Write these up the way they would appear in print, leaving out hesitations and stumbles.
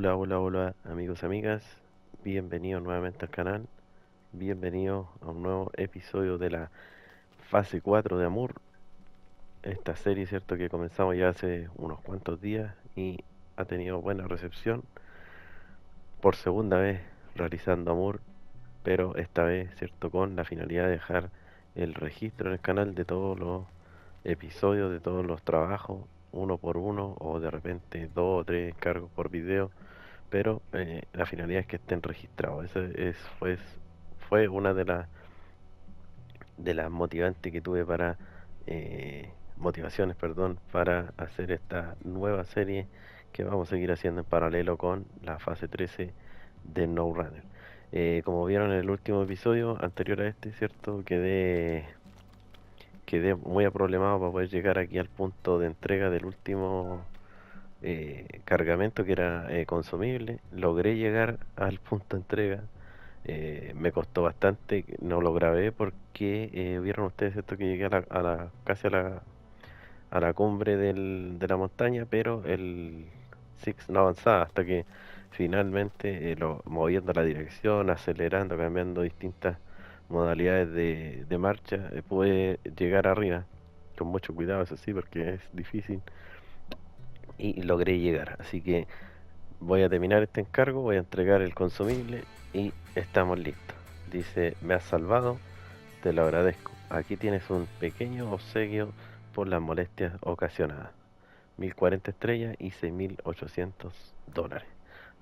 Hola, hola, hola, amigos, amigas. Bienvenidos nuevamente al canal. Bienvenidos a un nuevo episodio de la fase 4 de Amor. Esta serie, cierto, que comenzamos ya hace unos cuantos días y ha tenido buena recepción. Por segunda vez realizando Amor, pero esta vez, cierto, con la finalidad de dejar el registro en el canal de todos los episodios, de todos los trabajos, uno por uno, o de repente dos o tres encargos por video, pero la finalidad es que estén registrados. Fue una de las motivantes que tuve motivaciones, perdón, para hacer esta nueva serie que vamos a seguir haciendo en paralelo con la fase 13 de No Runner. Como vieron en el último episodio anterior a este, ¿cierto? Quedé muy aproblemado para poder llegar aquí al punto de entrega del último cargamento que era consumible. Logré llegar al punto de entrega. Me costó bastante, no lo grabé porque vieron ustedes esto que llegué casi a la cumbre de la montaña, pero el Six no avanzaba hasta que finalmente, moviendo la dirección, acelerando, cambiando distintas modalidades de marcha, pude llegar arriba, con mucho cuidado, eso sí, porque es difícil, y logré llegar. Así que voy a terminar este encargo, voy a entregar el consumible y estamos listos. Dice, me has salvado, te lo agradezco. Aquí tienes un pequeño obsequio por las molestias ocasionadas. 1040 estrellas y $6.800.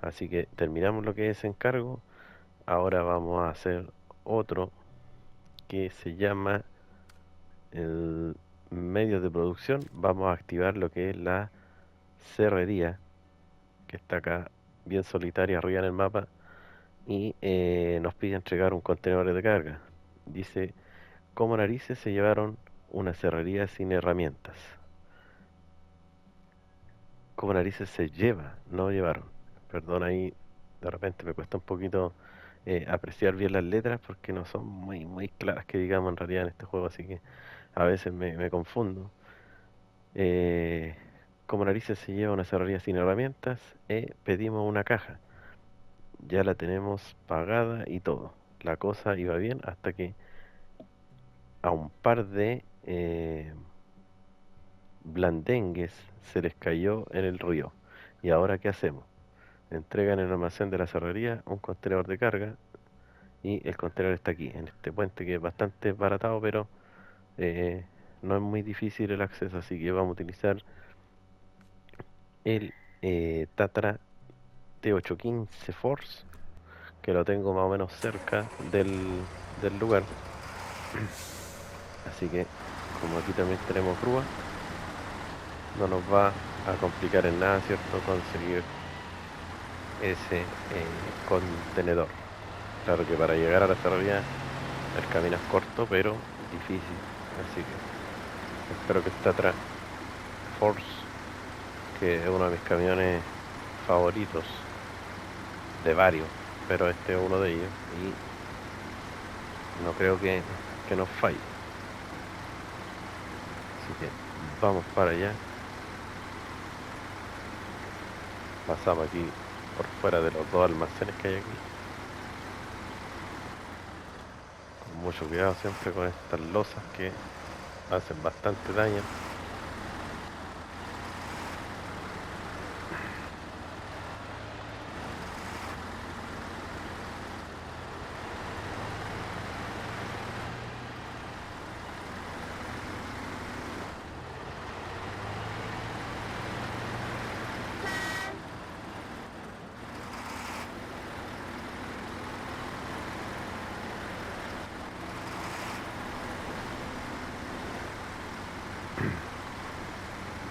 Así que terminamos lo que es encargo. Ahora vamos a hacer otro que se llama el medios de producción. Vamos a activar lo que es la serrería, que está acá bien solitaria arriba en el mapa, y nos pide entregar un contenedor de carga. Dice, como narices se llevaron una serrería sin herramientas. Como narices se lleva, no llevaron. Perdón, ahí de repente me cuesta un poquito apreciar bien las letras porque no son muy claras que digamos en realidad en este juego, así que a veces me confundo. Eh, como narices se lleva una serrería sin herramientas, pedimos una caja. Ya la tenemos pagada y todo. La cosa iba bien hasta que a un par de blandengues se les cayó en el río. ¿Y ahora qué hacemos? Entregan en el almacén de la cerrería un contenedor de carga y el contenedor está aquí, en este puente que es bastante baratado, pero eh, no es muy difícil el acceso, así que vamos a utilizar el Tatra T815 Force, que lo tengo más o menos cerca del lugar. Así que como aquí también tenemos grúa, no nos va a complicar en nada, ¿cierto? Conseguir ese contenedor. Claro que para llegar a la ferrería el camino es corto, pero difícil. Así que espero que está atrás Force, que es uno de mis camiones favoritos, de varios, pero este es uno de ellos y no creo que nos falle. Así que vamos para allá. Pasamos aquí por fuera de los dos almacenes que hay aquí. Con mucho cuidado siempre con estas losas que hacen bastante daño.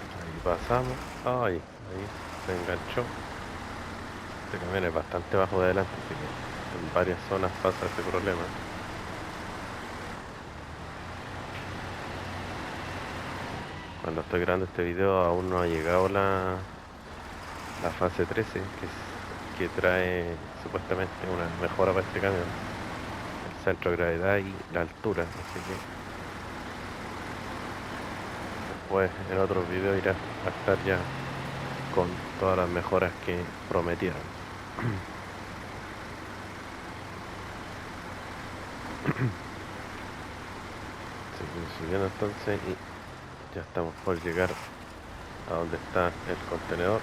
Ahí pasamos. Ay, ahí se enganchó. Este camión es bastante bajo de adelante, así que en varias zonas pasa ese problema. Cuando estoy grabando este video aún no ha llegado la fase 13, que trae supuestamente una mejora para este camión, el centro de gravedad y la altura, así que después en otros videos irá a estar ya con todas las mejoras que prometieron. Seguimos subiendo entonces y ya estamos por llegar a donde está el contenedor.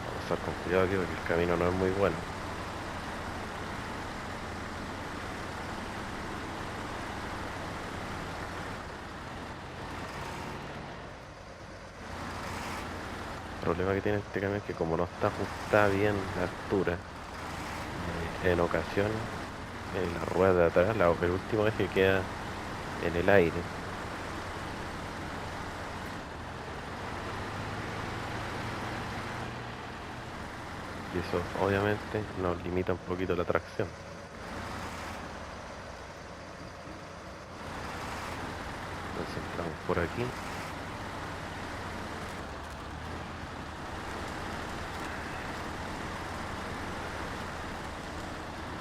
Vamos a estar con cuidado aquí porque el camino no es muy bueno. El problema que tiene este camión es que como no está ajustada bien la altura, en ocasiones la rueda de atrás, el último eje queda en el aire. Y eso obviamente nos limita un poquito la tracción. Entonces entramos por aquí.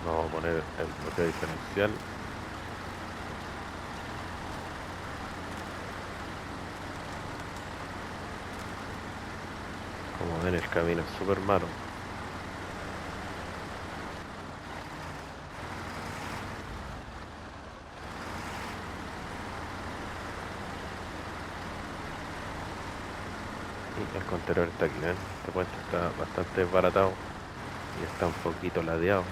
Vamos a poner el bloqueo diferencial. Como ven, el camino es súper malo. Y el contenedor está aquí, ¿ven? Este puente está bastante desbaratado y está un poquito ladeado.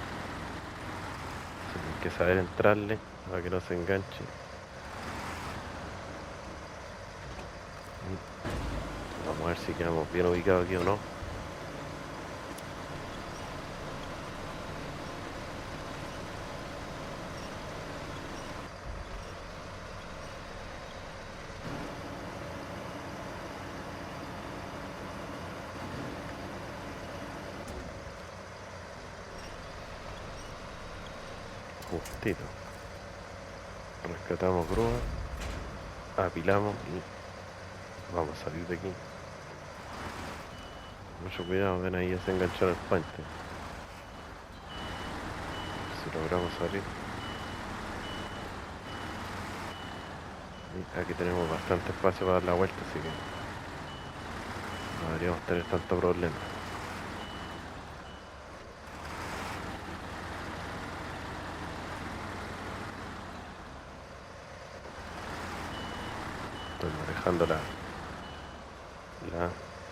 Hay que saber entrarle para que no se enganche. Vamos a ver si quedamos bien ubicados aquí o no. Justito. Rescatamos grúa, apilamos y vamos a salir de aquí. Mucho cuidado, ven ahí, ya se enganchó en el puente. Si logramos salir. Y aquí tenemos bastante espacio para dar la vuelta, así que no deberíamos tener tanto problema. Estoy manejando la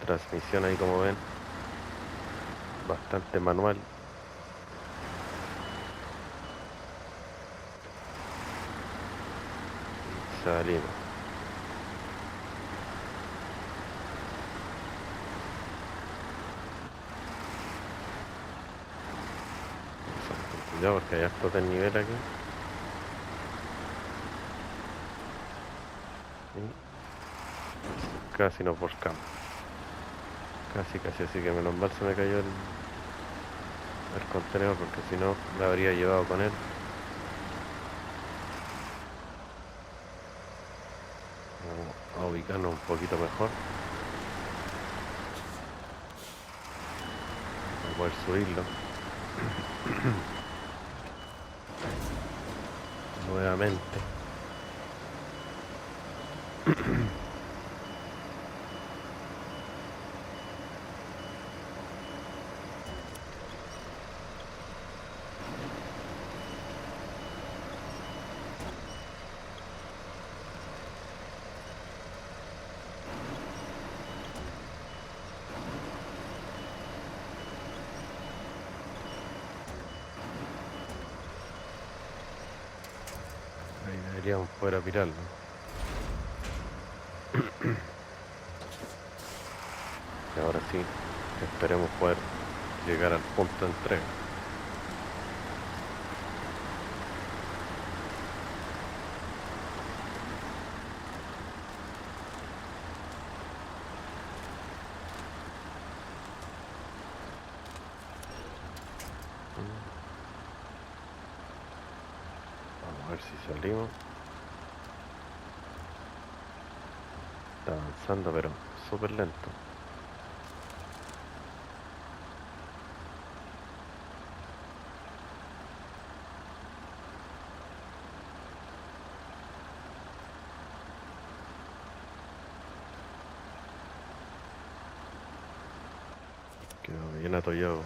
transmisión ahí, como ven, bastante manual. Y salimos. Cuidado porque hay harto desnivel aquí. Y casi nos volcamos. Casi, así que menos mal se me cayó el contenedor porque si no me habría llevado con él. Vamos a ubicarnos un poquito mejor para poder subirlo. Nuevamente. Ahí deberíamos poder apilarlo. Y ahora sí, esperemos poder llegar al punto de entrega. Vamos a ver si salimos. Está avanzando pero súper lento. bien atollado.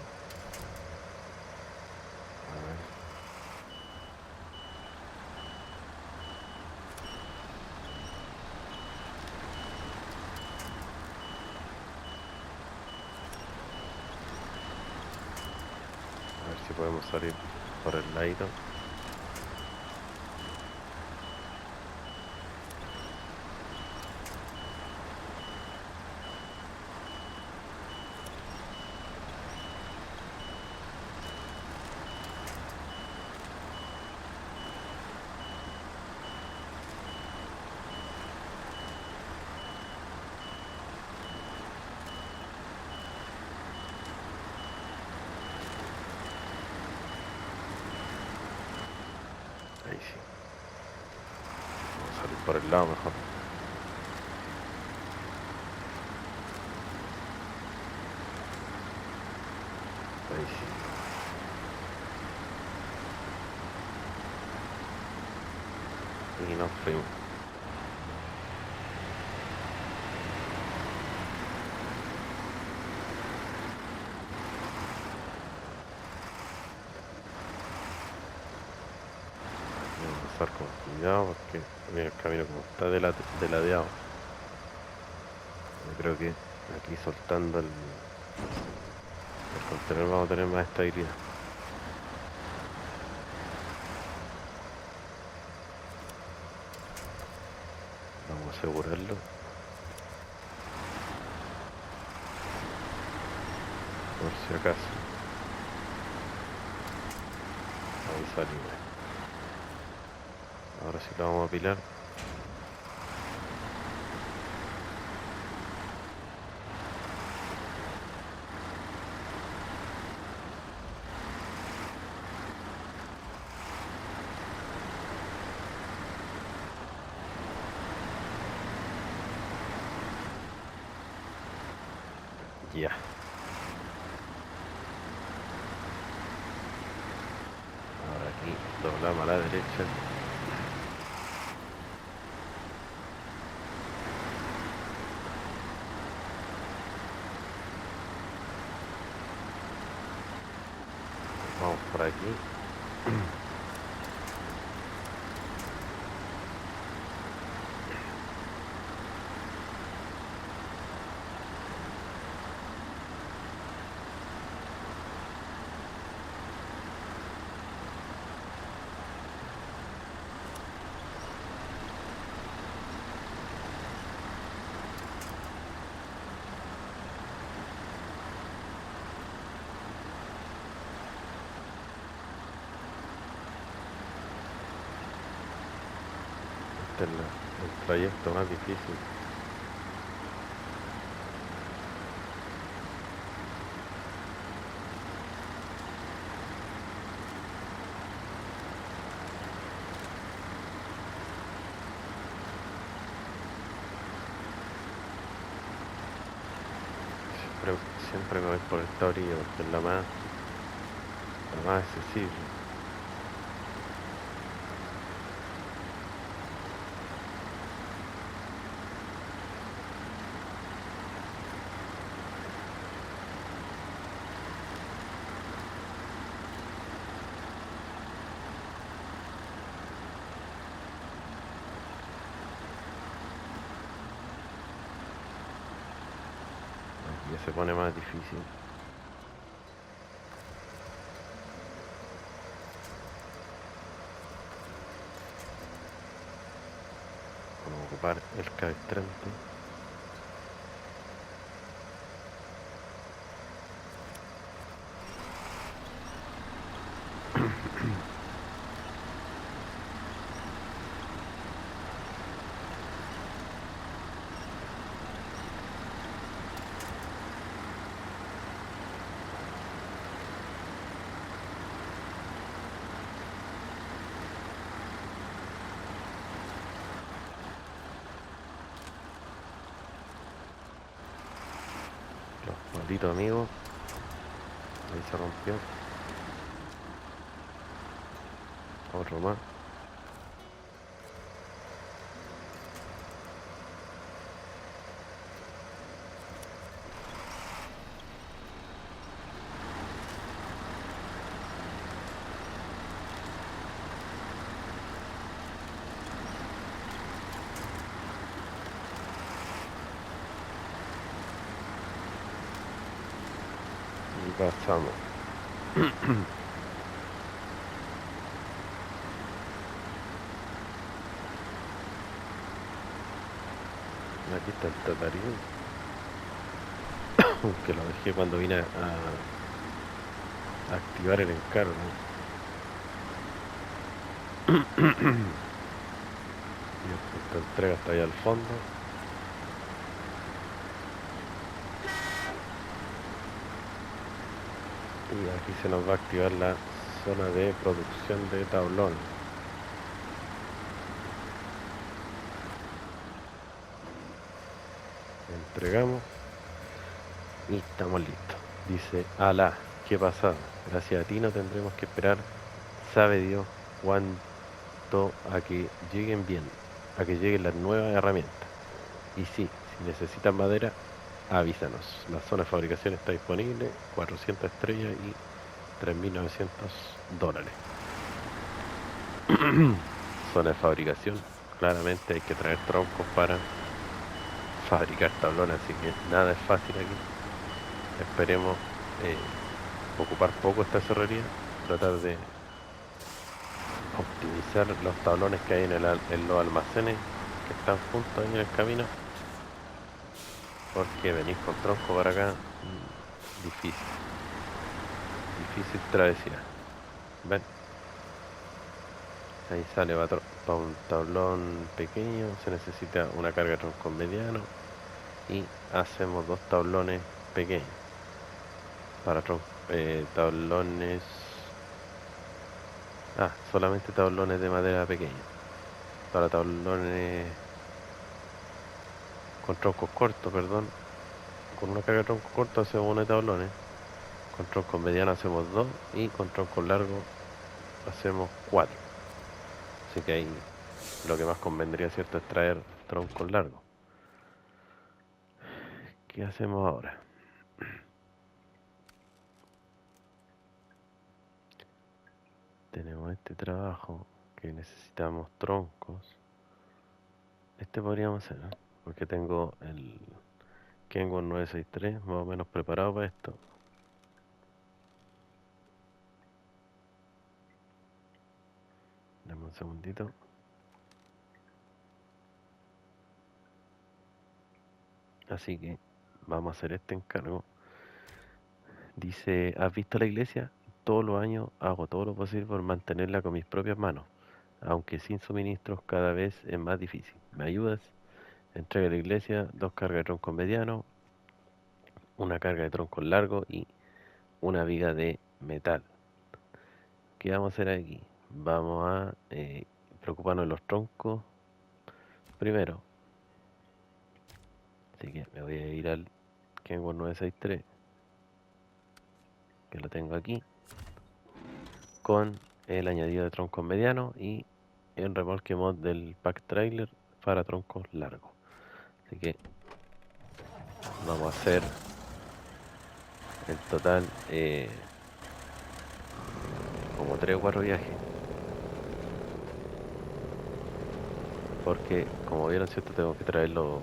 A ver si podemos salir por el ladito. Ahí sí. Vamos a salir por el lado mejor. Ahí sí. Y nos fuimos. Vamos a pasar con cuidado porque mira, el camino como está deladeado. Yo creo que aquí soltando el contenedor vamos a tener más estabilidad. Vamos a asegurarlo por si acaso. Ahí salimos. Ahora sí lo vamos a apilar. Ya. Ahora aquí doblamos a la derecha. Vamos por aquí. Este es el trayecto más difícil. Siempre me voy por esta orilla porque es la más accesible. Ya se pone más difícil. Vamos a ocupar el cabestrante. Los malditos amigos. Ahí se rompió. Otro más. Y pasamos. Aquí está el Tatarín, que lo dejé cuando vine a activar el encargo. Y el punto de entrega está ahí al fondo. Y aquí se nos va a activar la zona de producción de tablón. Entregamos y estamos listos. Dice, alá, ¿qué pasado? Gracias a ti no tendremos que esperar, sabe Dios cuánto a que lleguen bien, a que lleguen las nuevas herramientas. Y sí, si necesitan madera, avísanos. La zona de fabricación está disponible, 400 estrellas y $3.900. Zona de fabricación, claramente hay que traer troncos para fabricar tablones, así que nada es fácil aquí. Esperemos ocupar poco esta cerrería, tratar de optimizar los tablones que hay en los almacenes que están juntos ahí en el camino, porque venir con tronco para acá, difícil travesía. ¿Ven? Ahí sale para un tablón pequeño, se necesita una carga de tronco mediano y hacemos dos tablones pequeños para tablones, solamente tablones de madera pequeños. Para tablones con troncos cortos, perdón, con una carga de tronco corto hacemos uno de tablones, con troncos medianos hacemos dos y con troncos largos hacemos cuatro. Así que ahí lo que más convendría, ¿cierto?, es traer troncos largos. ¿Qué hacemos ahora? Tenemos este trabajo que necesitamos troncos. Este podríamos hacer, ¿no? Porque tengo el Kenworth 963 más o menos preparado para esto. Dame un segundito. Así que vamos a hacer este encargo. Dice, ¿has visto la iglesia? Todos los años hago todo lo posible por mantenerla con mis propias manos, aunque sin suministros cada vez es más difícil. ¿Me ayudas? Entrega a la iglesia 2 cargas de tronco mediano, una carga de tronco largo y una viga de metal. ¿Qué vamos a hacer aquí? Vamos a preocuparnos de los troncos primero. Así que me voy a ir al Kenworth 963, que lo tengo aquí, con el añadido de troncos medianos y el remolque mod del pack trailer para troncos largos. Así que vamos a hacer el total como 3 o 4 viajes, porque como vieron, cierto, tengo que traerlo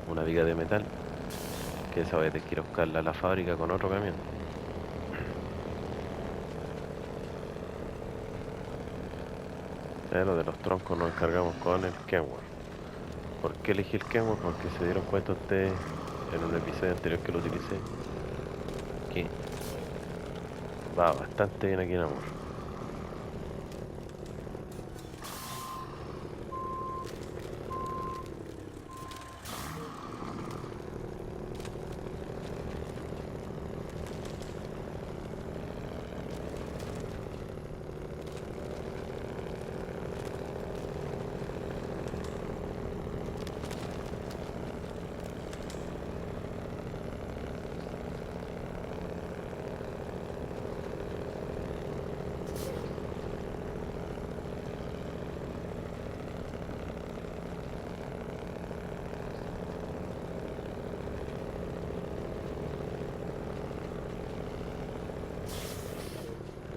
una viga de metal, que esa vez quiero buscarla a la fábrica con otro camión. Lo de los troncos nos encargamos con el Kenworth. ¿Por qué elegí el Kenworth? Porque se dieron cuenta ustedes en un episodio anterior que lo utilicé, que va bastante bien aquí en Amor.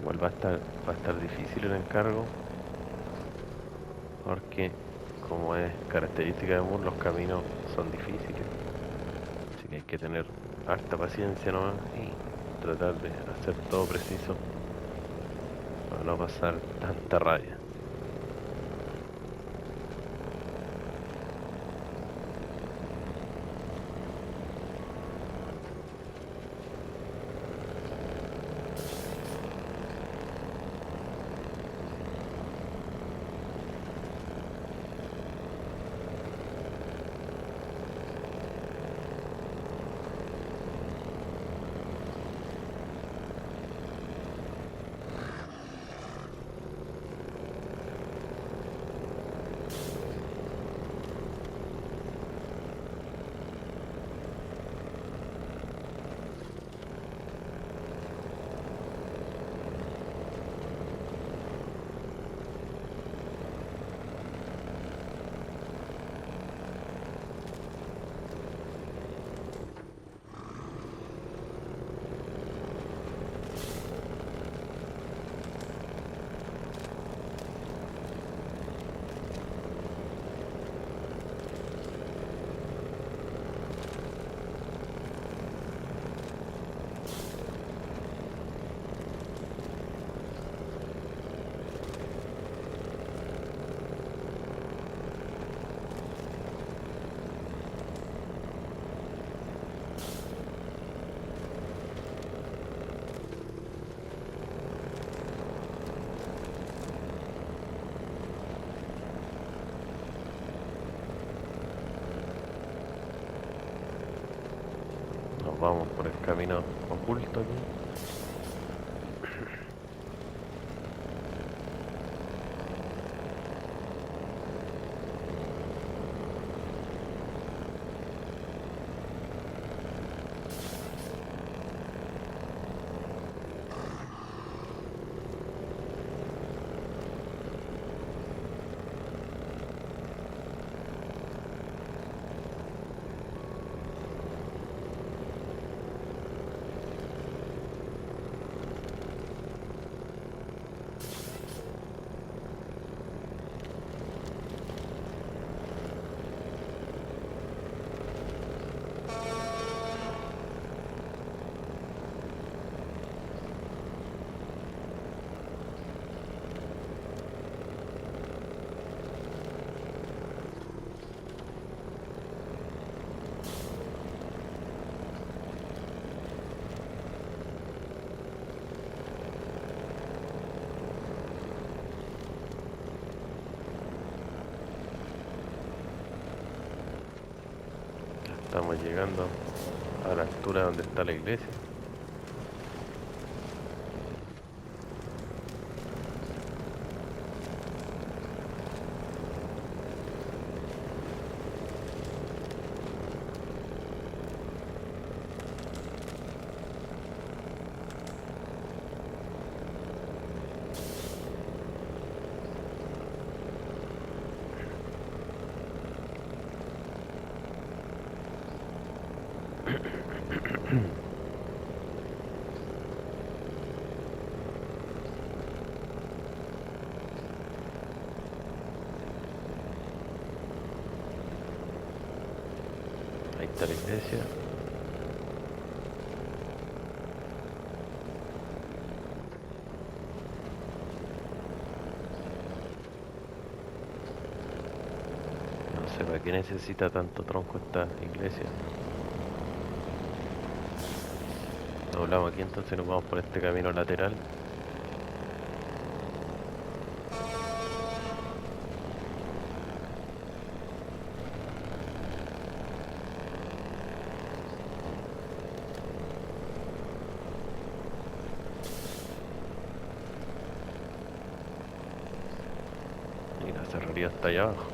Igual va a estar difícil el encargo, porque como es característica de Moore, los caminos son difíciles, así que hay que tener harta paciencia nomás y tratar de hacer todo preciso para no pasar tanta rabia. Nos vamos por el camino oculto aquí. Estamos llegando a la altura donde está la iglesia. Ahí está la iglesia. No sé para qué necesita tanto tronco esta iglesia. Doblamos aquí, entonces nos vamos por este camino lateral. Y la cerrería está allá abajo.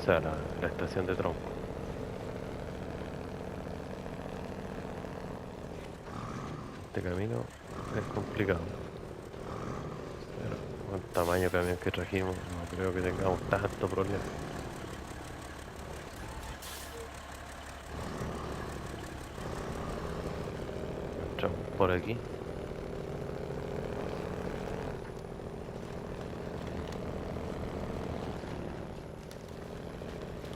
O sea, la estación de tronco. Este camino es complicado. Pero con el tamaño de camión que trajimos, no creo que tengamos tanto problema. Entramos por aquí.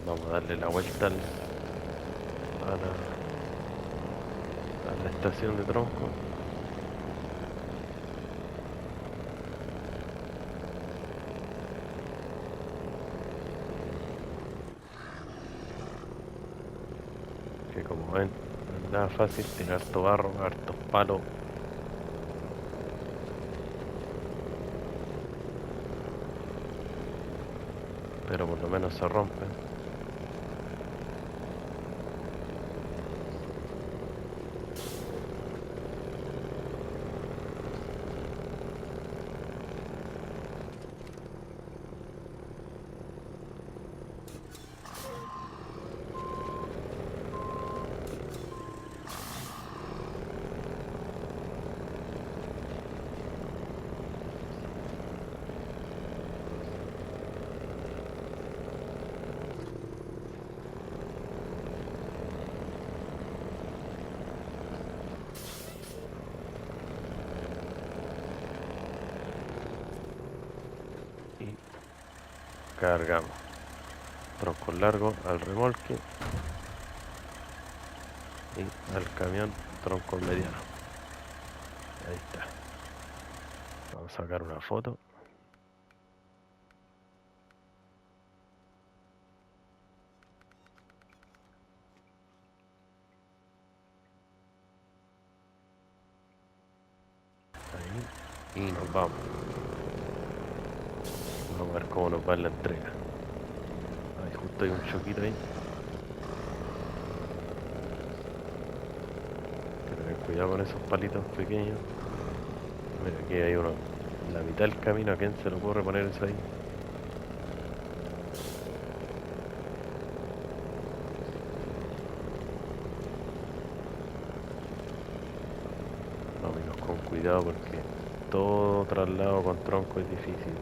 Vamos a darle la vuelta a la estación de tronco. Que como ven, no es nada fácil, tiene harto barro, hartos palos. Pero por lo menos se rompen. Y cargamos. Tronco largo al remolque y al camión tronco mediano. Ahí está. Vamos a sacar una foto. Ahí. Y nos vamos. Vamos a ver cómo nos va en la entrega. Ahí justo hay un choquito ahí. Hay que tener cuidado con esos palitos pequeños. Mira, aquí hay uno en la mitad del camino. ¿A quién se le ocurre poner eso ahí? Vámonos con cuidado porque todo traslado con tronco es difícil.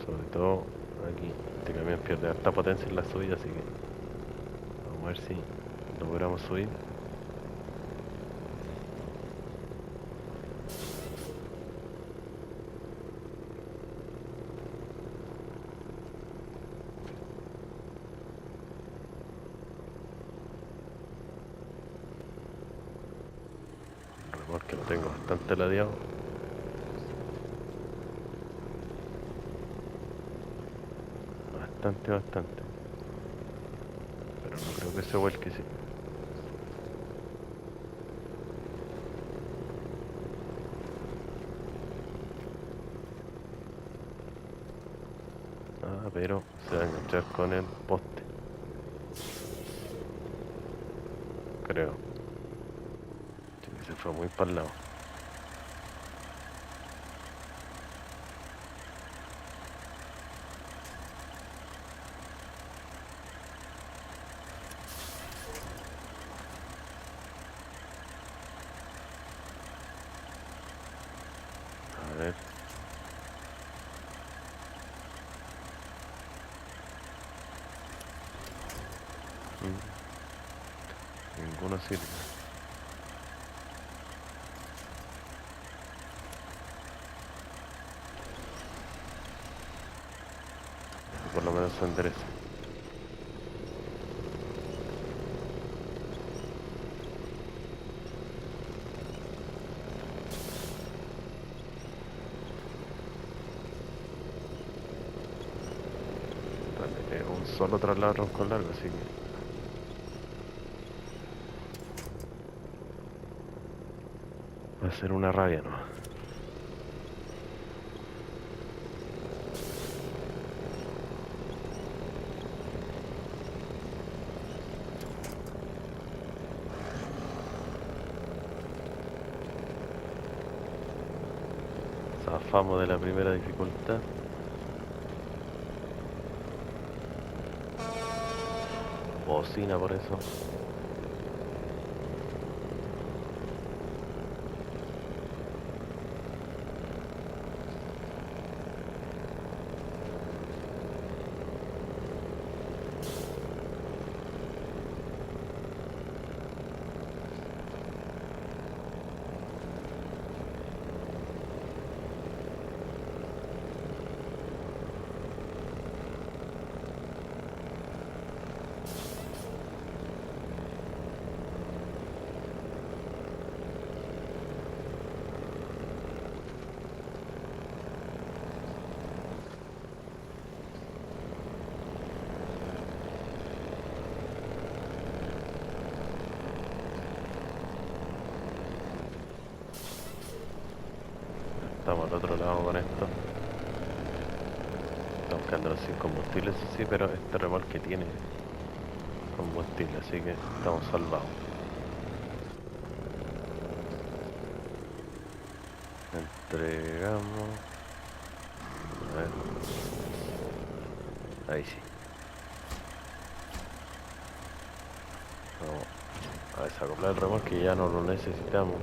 Sobre todo aquí. Este camión pierde harta potencia en la subida, así que vamos a ver si logramos subir. El remolque lo tengo bastante ladeado. Bastante. Pero no creo que se vuelque, sí. Ah, pero se va a enganchar con el poste. Creo. Sí, que se fue muy para el lado. A ver. Ninguno sirve. Por lo menos se endereza. Es un solo traslado tronco largo, así que va a ser una rabia, ¿no? Zafamos de la primera dificultad. Bocina por eso. al otro lado con esto. Estamos quedándonos sin combustible, eso sí, pero este remolque tiene combustible, así que estamos salvados. Entregamos. A ver. Ahí sí. Vamos a desacoplar el remolque, ya no lo necesitamos.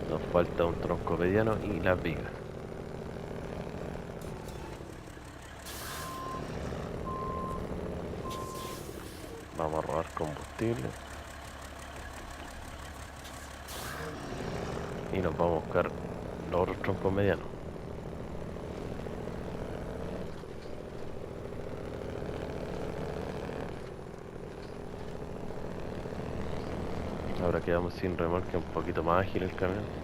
Nos falta un tronco mediano y las vigas. Vamos a robar combustible. Y nos vamos a buscar los otros troncos medianos. Ahora quedamos sin remolque, un poquito más ágil el camión.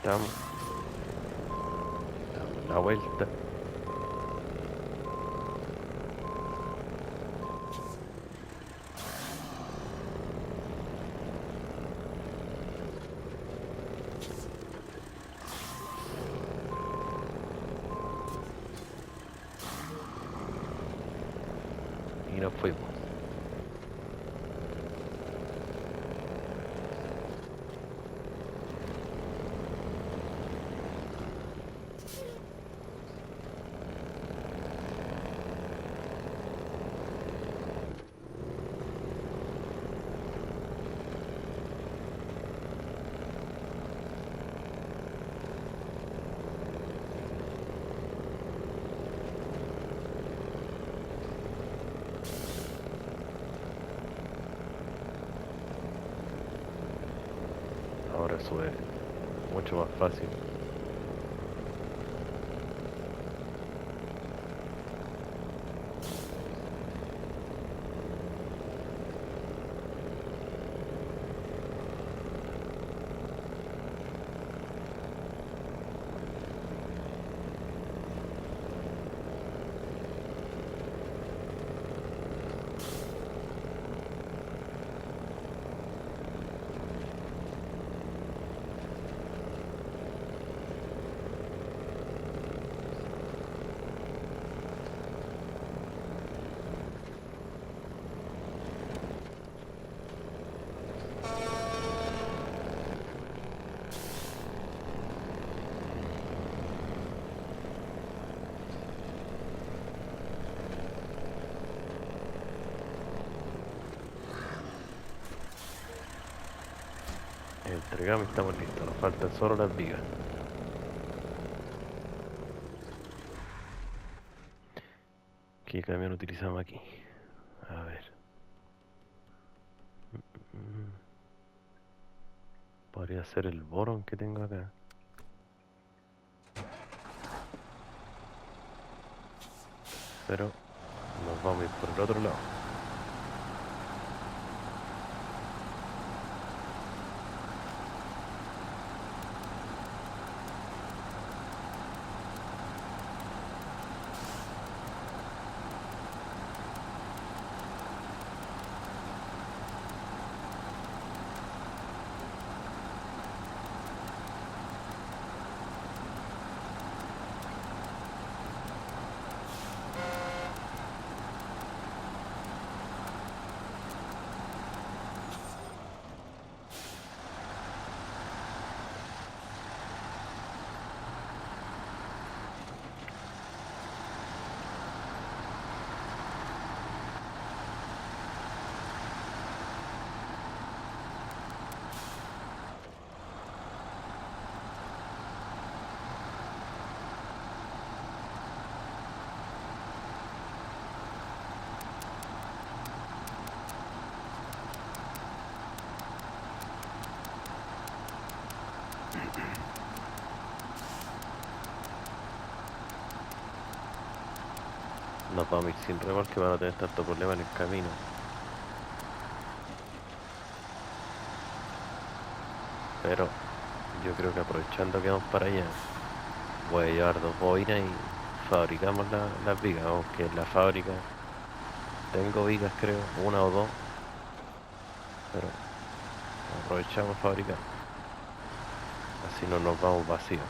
Estamos damos la vuelta. Y nos fuimos. Ahora sube mucho más fácil. Entregamos y estamos listos. Nos faltan solo las vigas. ¿Qué camión utilizamos aquí? A ver. Mm, Podría ser el Boron que tengo acá. Pero nos vamos a ir por el otro lado. nos vamos a ir sin remolque para no tener tanto problema en el camino. Pero yo creo que aprovechando que vamos para allá, voy a llevar dos bobinas y fabricamos las vigas, aunque en la fábrica tengo vigas creo, una o dos, pero aprovechamos fabricar, así no nos vamos vacíos.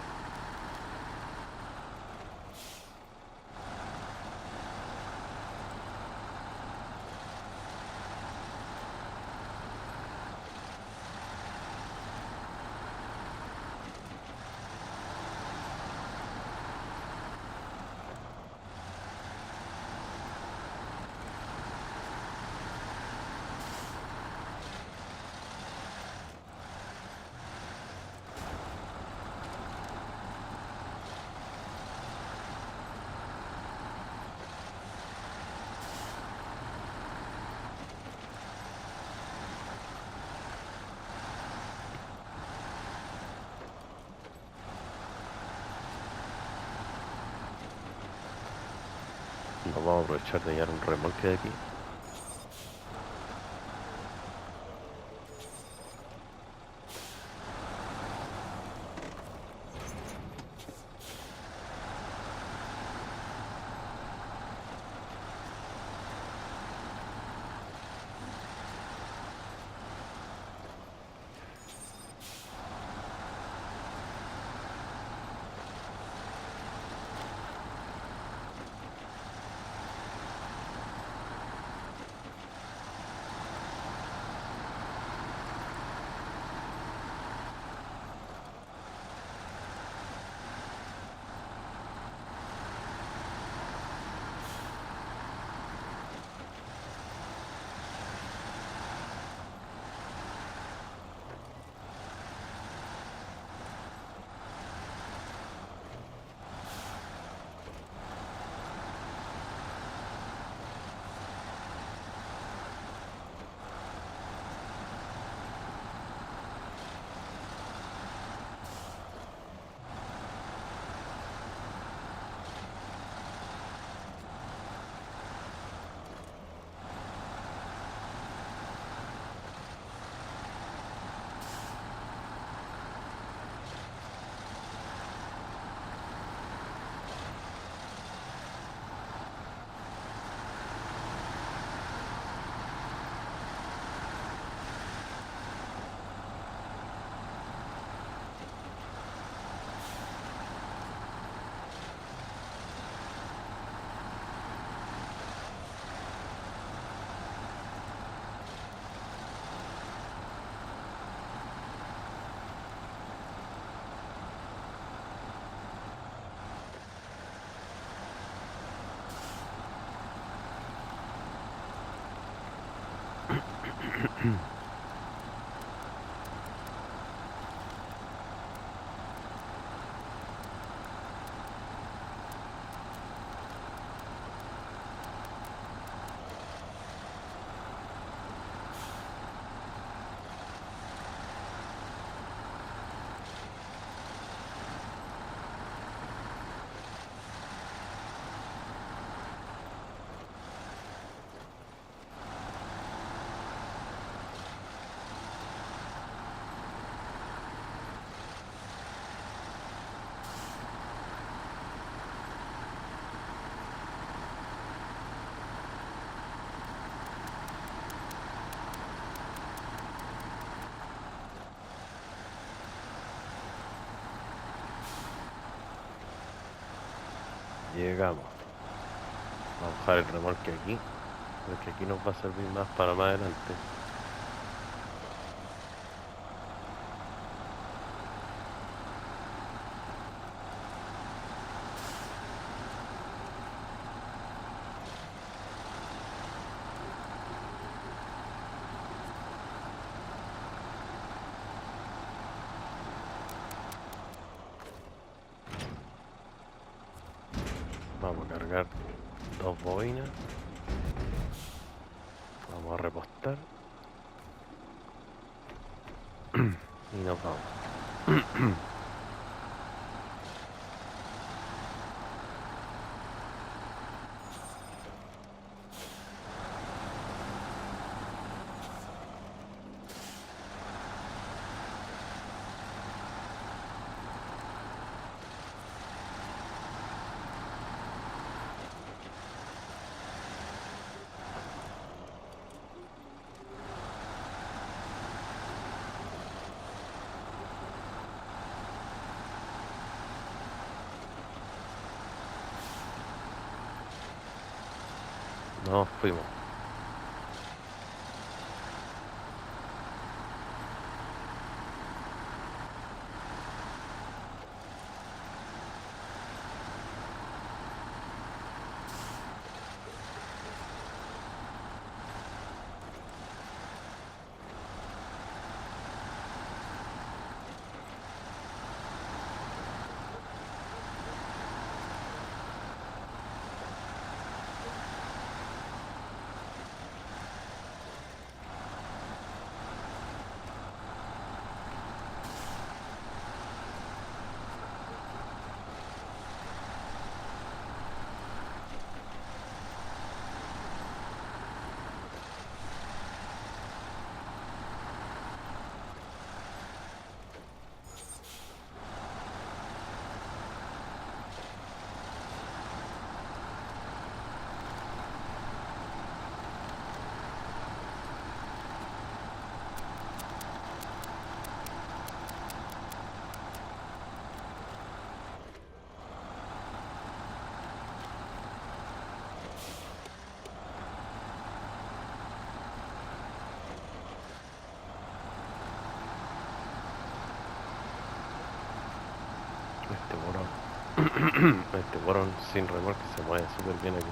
Nos vamos a aprovechar de llevar un remolque de aquí. Llegamos. Vamos a dejar el remolque aquí, porque aquí nos va a servir más para más adelante. Vamos a cargar dos bobinas. Vamos a repostar. Y nos vamos. nos fuimos. Este morón. Este morón sin remolque se mueve súper bien aquí.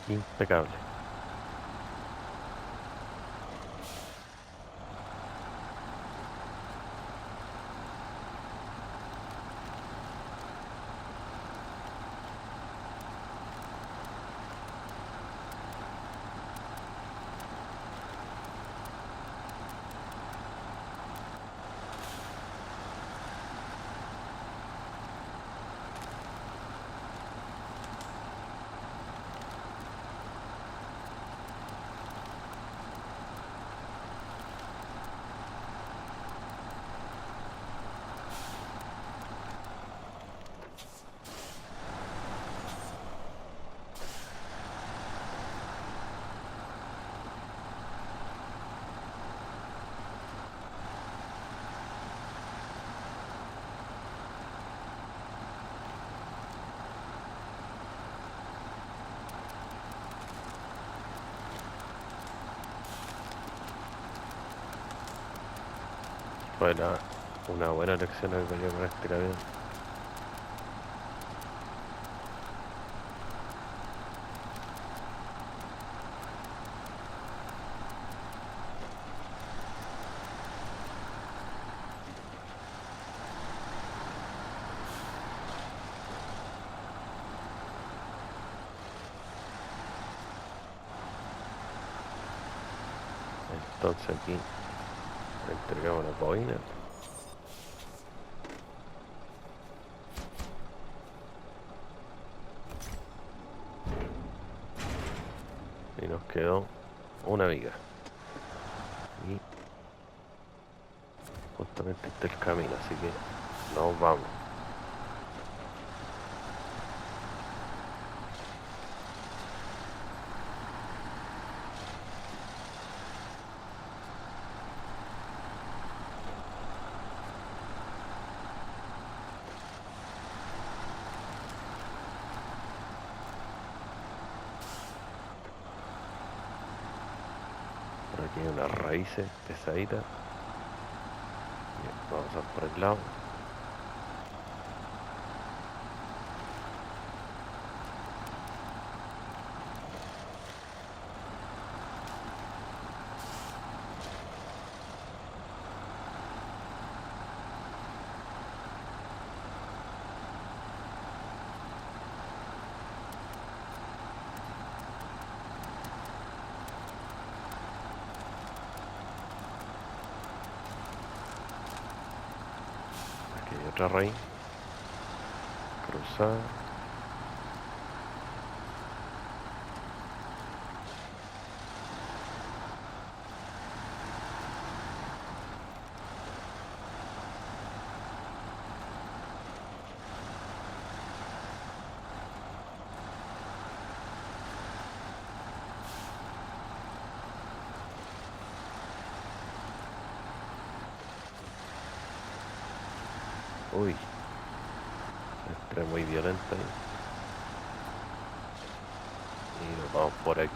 Impecable. Fue una buena lección el venir con este camión. Entonces aquí le entregamos la bobina. Y nos quedó una viga. Y justamente está el camino, así que nos vamos. Por aquí hay unas raíces pesaditas. Bien, vamos a pasar por el lado. otra raíz, cruzar. Uy, entré muy violenta y nos vamos por aquí.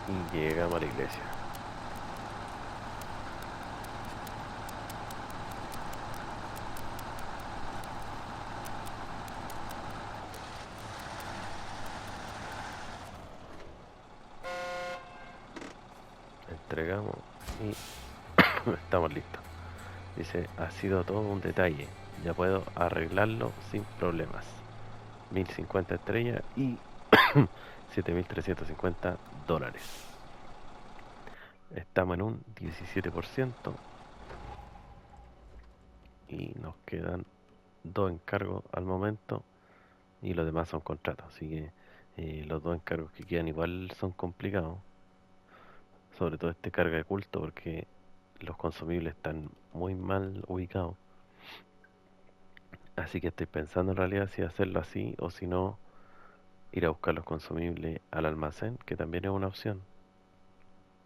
Y llegamos a la iglesia. Entregamos y estamos listos. Dice, ha sido todo un detalle. Ya puedo arreglarlo sin problemas. 1050 estrellas y 7350 dólares. Estamos en un 17% y nos quedan 2 encargos al momento y los demás son contratos. Así que los 2 encargos que quedan igual son complicados. Sobre todo este carga de culto porque los consumibles están muy mal ubicados. Así que estoy pensando en realidad si hacerlo así o si no ir a buscar los consumibles al almacén, que también es una opción,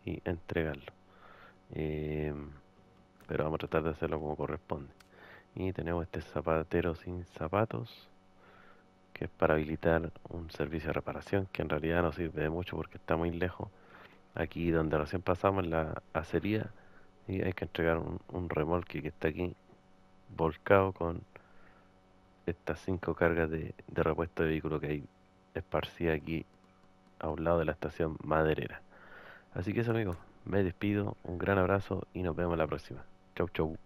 y entregarlo. Eh, pero vamos a tratar de hacerlo como corresponde. Y tenemos este zapatero sin zapatos, que es para habilitar un servicio de reparación, que en realidad no sirve de mucho porque está muy lejos. Aquí donde recién pasamos, en la acería, y hay que entregar un remolque que está aquí volcado con estas 5 cargas de repuesto de vehículo que hay esparcidas aquí a un lado de la estación maderera. Así que eso, amigos, me despido, un gran abrazo y nos vemos la próxima. Chau, chau.